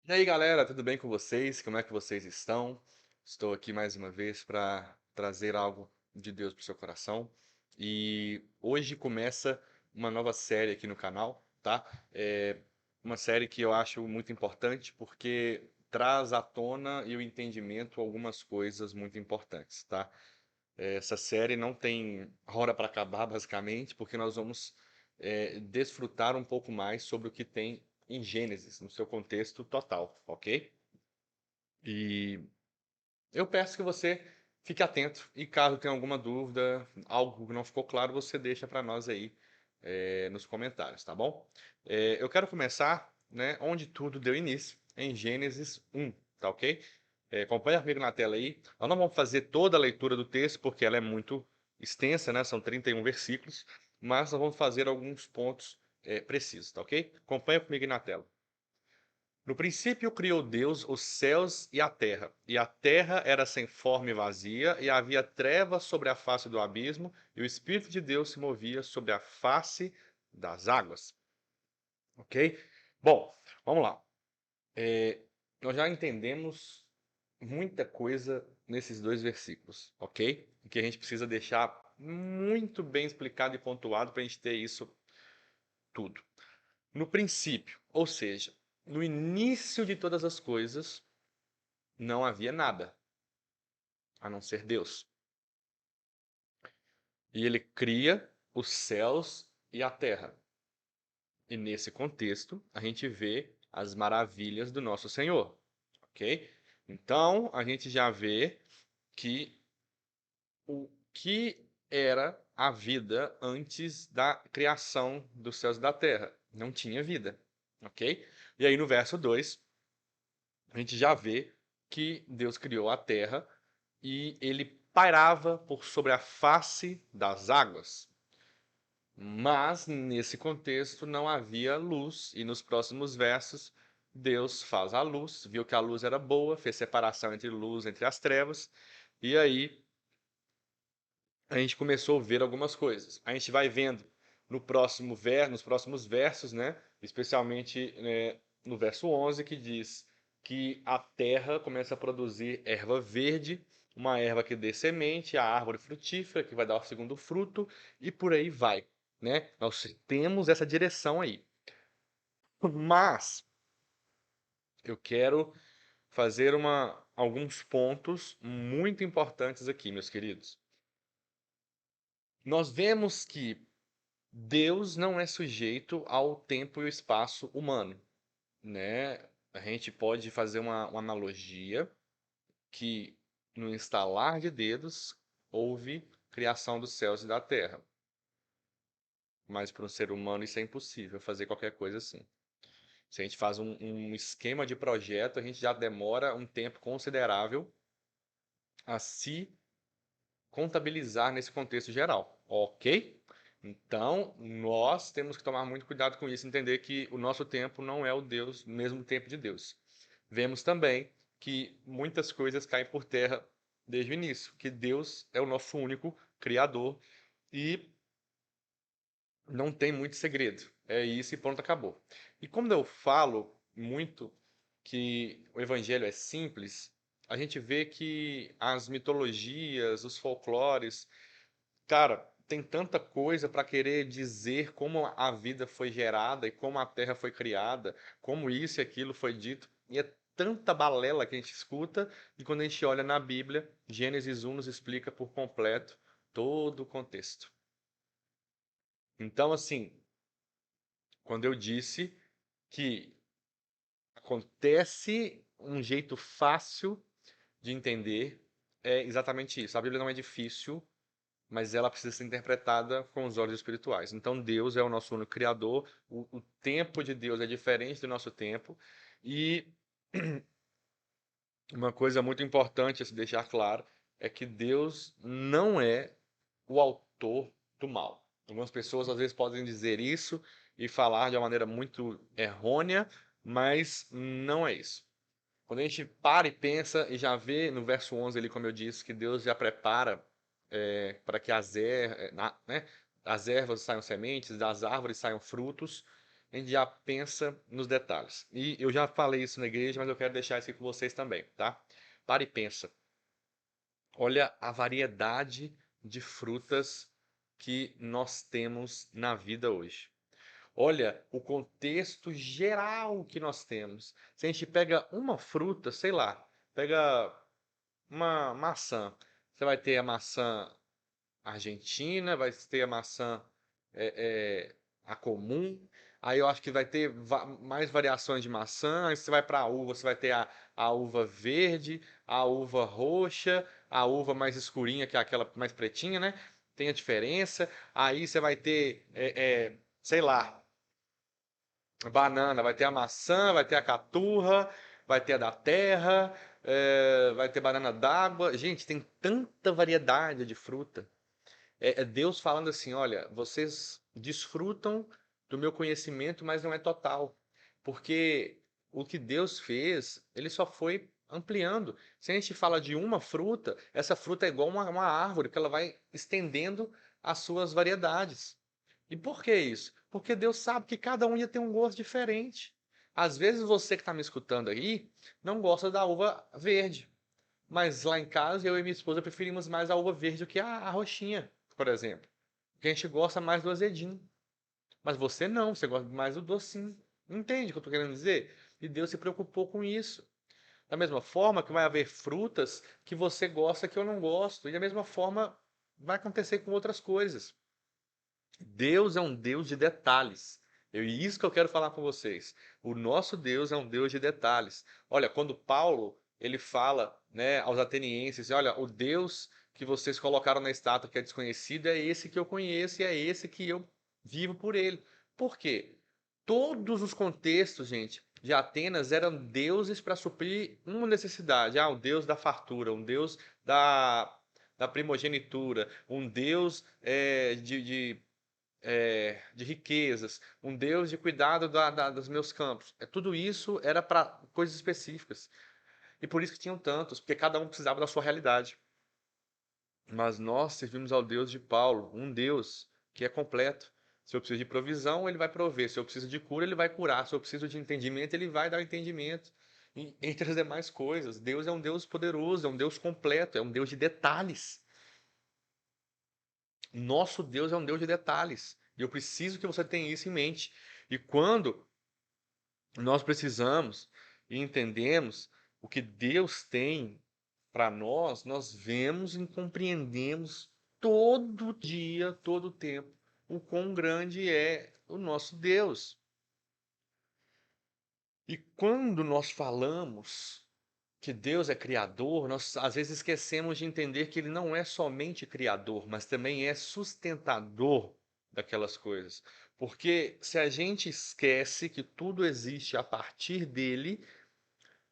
E aí, galera, tudo bem com vocês? Como é que vocês estão? Estou aqui mais uma vez para trazer algo de Deus para o seu coração. E hoje começa uma nova série aqui no canal, tá? É uma série que eu acho muito importante porque traz à tona e o entendimento algumas coisas muito importantes, tá? Essa série não tem hora para acabar, basicamente, porque nós vamos desfrutar um pouco mais sobre o que tem em Gênesis, no seu contexto total, ok? E eu peço que você fique atento e caso tenha alguma dúvida, algo que não ficou claro, você deixa para nós aí nos comentários, tá bom? Eu quero começar, né, onde tudo deu início, em Gênesis 1, tá ok? Acompanha comigo na tela aí. Nós não vamos fazer toda a leitura do texto, porque ela é muito extensa, né? São 31 versículos, mas nós vamos fazer alguns pontos precisos, tá ok? Acompanha comigo aí na tela. No princípio criou Deus os céus e a terra era sem forma e vazia, e havia trevas sobre a face do abismo, e o Espírito de Deus se movia sobre a face das águas. Ok? Bom, vamos lá. Nós já entendemos muita coisa nesses dois versículos, ok? Que a gente precisa deixar muito bem explicado e pontuado para a gente ter isso tudo. No princípio, ou seja, no início de todas as coisas, não havia nada a não ser Deus. E ele cria os céus e a terra. E nesse contexto, a gente vê as maravilhas do nosso Senhor, ok? Então, a gente já vê que o que era a vida antes da criação dos céus e da terra. Não tinha vida, ok? E aí no verso 2, a gente já vê que Deus criou a terra e ele pairava por sobre a face das águas. Mas nesse contexto não havia luz, e nos próximos versos Deus faz a luz, viu que a luz era boa, fez separação entre luz, entre as trevas, e aí a gente começou a ver algumas coisas. A gente vai vendo nos próximos versos, né? Especialmente no verso 11, que diz que a terra começa a produzir erva verde, uma erva que dê semente, a árvore frutífera, que vai dar o segundo fruto, e por aí vai, né? Nós temos essa direção aí. Mas eu quero fazer alguns pontos muito importantes aqui, meus queridos. Nós vemos que Deus não é sujeito ao tempo e o espaço humano, né? A gente pode fazer uma analogia que no estalar de dedos houve criação dos céus e da terra. Mas para um ser humano isso é impossível fazer qualquer coisa assim. Se a gente faz um esquema de projeto, a gente já demora um tempo considerável a se contabilizar nesse contexto geral, ok? Então, nós temos que tomar muito cuidado com isso, entender que o nosso tempo não é o Deus, mesmo tempo de Deus. Vemos também que muitas coisas caem por terra desde o início, que Deus é o nosso único criador e não tem muito segredo. É isso e pronto, acabou. E quando eu falo muito que o evangelho é simples, a gente vê que as mitologias, os folclores, cara, tem tanta coisa para querer dizer como a vida foi gerada e como a terra foi criada, como isso e aquilo foi dito. E é tanta balela que a gente escuta, e quando a gente olha na Bíblia, Gênesis 1 nos explica por completo todo o contexto. Então, assim, quando eu disse que acontece um jeito fácil de entender, é exatamente isso. A Bíblia não é difícil, mas ela precisa ser interpretada com os olhos espirituais. Então, Deus é o nosso único criador, o tempo de Deus é diferente do nosso tempo, e uma coisa muito importante a se deixar claro é que Deus não é o autor do mal. Algumas pessoas às vezes podem dizer isso e falar de uma maneira muito errônea, mas não é isso. Quando a gente para e pensa e já vê no verso 11 ali, como eu disse, que Deus já prepara para que né, as ervas saiam sementes, das árvores saiam frutos, a gente já pensa nos detalhes. E eu já falei isso na igreja, mas eu quero deixar isso aqui com vocês também, tá? Para e pensa. Olha a variedade de frutas que nós temos na vida hoje. Olha o contexto geral que nós temos. Se a gente pega uma fruta, sei lá, pega uma maçã, você vai ter a maçã argentina, vai ter a maçã a comum. Aí eu acho que vai ter mais variações de maçã. Aí você vai para a uva, você vai ter a uva verde, a uva roxa, a uva mais escurinha, que é aquela mais pretinha, né? Tem a diferença. Aí você vai ter, sei lá, banana, vai ter a maçã, vai ter a caturra, vai ter a da terra, vai ter banana d'água. Gente, tem tanta variedade de fruta. É Deus falando assim: olha, vocês desfrutam do meu conhecimento, mas não é total. Porque o que Deus fez, ele só foi ampliando. Se a gente fala de uma fruta, essa fruta é igual uma árvore, que ela vai estendendo as suas variedades. E por que isso? Porque Deus sabe que cada um ia ter um gosto diferente. Às vezes você que está me escutando aí não gosta da uva verde. Mas lá em casa, eu e minha esposa preferimos mais a uva verde do que a roxinha, por exemplo. Porque a gente gosta mais do azedinho. Mas você não, você gosta mais do docinho. Entende o que eu estou querendo dizer? E Deus se preocupou com isso. Da mesma forma que vai haver frutas que você gosta que eu não gosto. E da mesma forma vai acontecer com outras coisas. Deus é um Deus de detalhes. E isso que eu quero falar com vocês. O nosso Deus é um Deus de detalhes. Olha, quando Paulo ele fala, né, aos atenienses, olha, o Deus que vocês colocaram na estátua que é desconhecido é esse que eu conheço e é esse que eu vivo por ele. Por quê? Todos os contextos, gente, de Atenas eram deuses para suprir uma necessidade. Ah, um deus da fartura, um deus da primogenitura, um deus de riquezas, um Deus de cuidado dos meus campos. Tudo isso era para coisas específicas. E por isso que tinham tantos, porque cada um precisava da sua realidade. Mas nós servimos ao Deus de Paulo, um Deus que é completo. Se eu preciso de provisão, ele vai prover. Se eu preciso de cura, ele vai curar. Se eu preciso de entendimento, ele vai dar entendimento. E, entre as demais coisas, Deus é um Deus poderoso, é um Deus completo, é um Deus de detalhes. Nosso Deus é um Deus de detalhes. E eu preciso que você tenha isso em mente. E quando nós precisamos e entendemos o que Deus tem para nós, nós vemos e compreendemos todo dia, todo o tempo, o quão grande é o nosso Deus. E quando nós falamos que Deus é criador, nós às vezes esquecemos de entender que ele não é somente criador, mas também é sustentador daquelas coisas. Porque se a gente esquece que tudo existe a partir dele,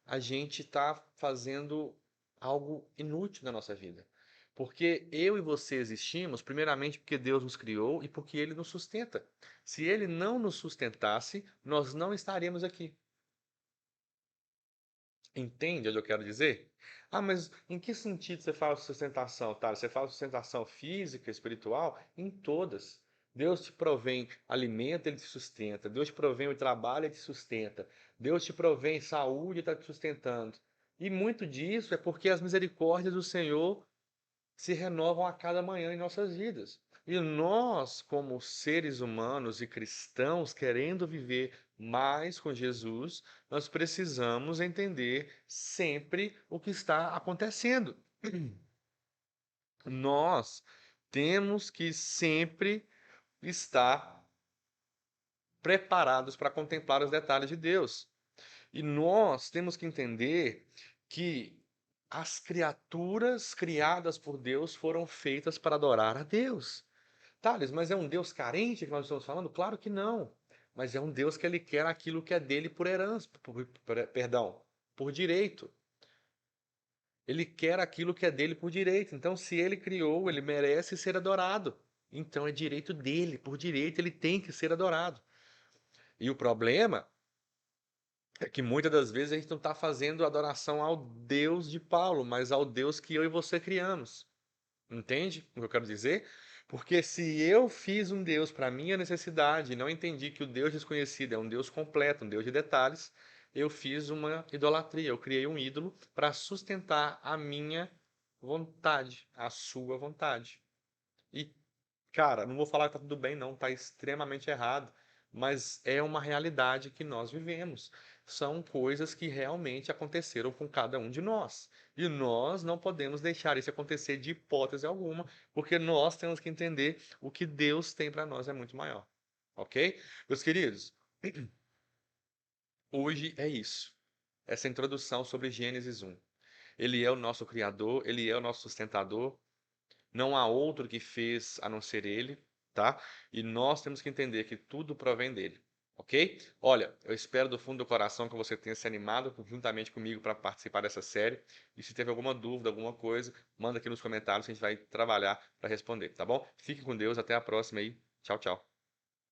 a gente está fazendo algo inútil na nossa vida. Porque eu e você existimos, primeiramente porque Deus nos criou e porque Ele nos sustenta. Se Ele não nos sustentasse, nós não estaríamos aqui. Entende o que eu quero dizer? Ah, mas em que sentido você fala sustentação, tá? Você fala sustentação física, espiritual? Em todas. Deus te provém alimento, ele te sustenta. Deus te provém o trabalho, ele te sustenta. Deus te provém saúde, está te sustentando. E muito disso é porque as misericórdias do Senhor se renovam a cada manhã em nossas vidas. E nós, como seres humanos e cristãos, querendo viver mais com Jesus, nós precisamos entender sempre o que está acontecendo. Nós temos que sempre estar preparados para contemplar os detalhes de Deus. E nós temos que entender que as criaturas criadas por Deus foram feitas para adorar a Deus. Thales, mas é um Deus carente que nós estamos falando? Claro que não. Mas é um Deus que ele quer aquilo que é dele por herança, perdão, por direito. Ele quer aquilo que é dele por direito. Então, se ele criou, ele merece ser adorado. Então, é direito dele, por direito ele tem que ser adorado. E o problema é que muitas das vezes a gente não está fazendo adoração ao Deus de Paulo, mas ao Deus que eu e você criamos. Entende o que eu quero dizer? Porque se eu fiz um Deus para minha necessidade e não entendi que o Deus desconhecido é um Deus completo, um Deus de detalhes, eu fiz uma idolatria, eu criei um ídolo para sustentar a minha vontade, a sua vontade. E, cara, não vou falar que tá tudo bem, não, tá extremamente errado, mas é uma realidade que nós vivemos. São coisas que realmente aconteceram com cada um de nós. E nós não podemos deixar isso acontecer de hipótese alguma, porque nós temos que entender o que Deus tem para nós é muito maior. Ok? Meus queridos, hoje é isso. Essa introdução sobre Gênesis 1. Ele é o nosso Criador, ele é o nosso sustentador, não há outro que fez a não ser ele, tá? E nós temos que entender que tudo provém dele, ok? Olha, eu espero do fundo do coração que você tenha se animado juntamente comigo para participar dessa série. E se teve alguma dúvida, alguma coisa, manda aqui nos comentários que a gente vai trabalhar para responder, tá bom? Fique com Deus, até a próxima aí. Tchau, tchau.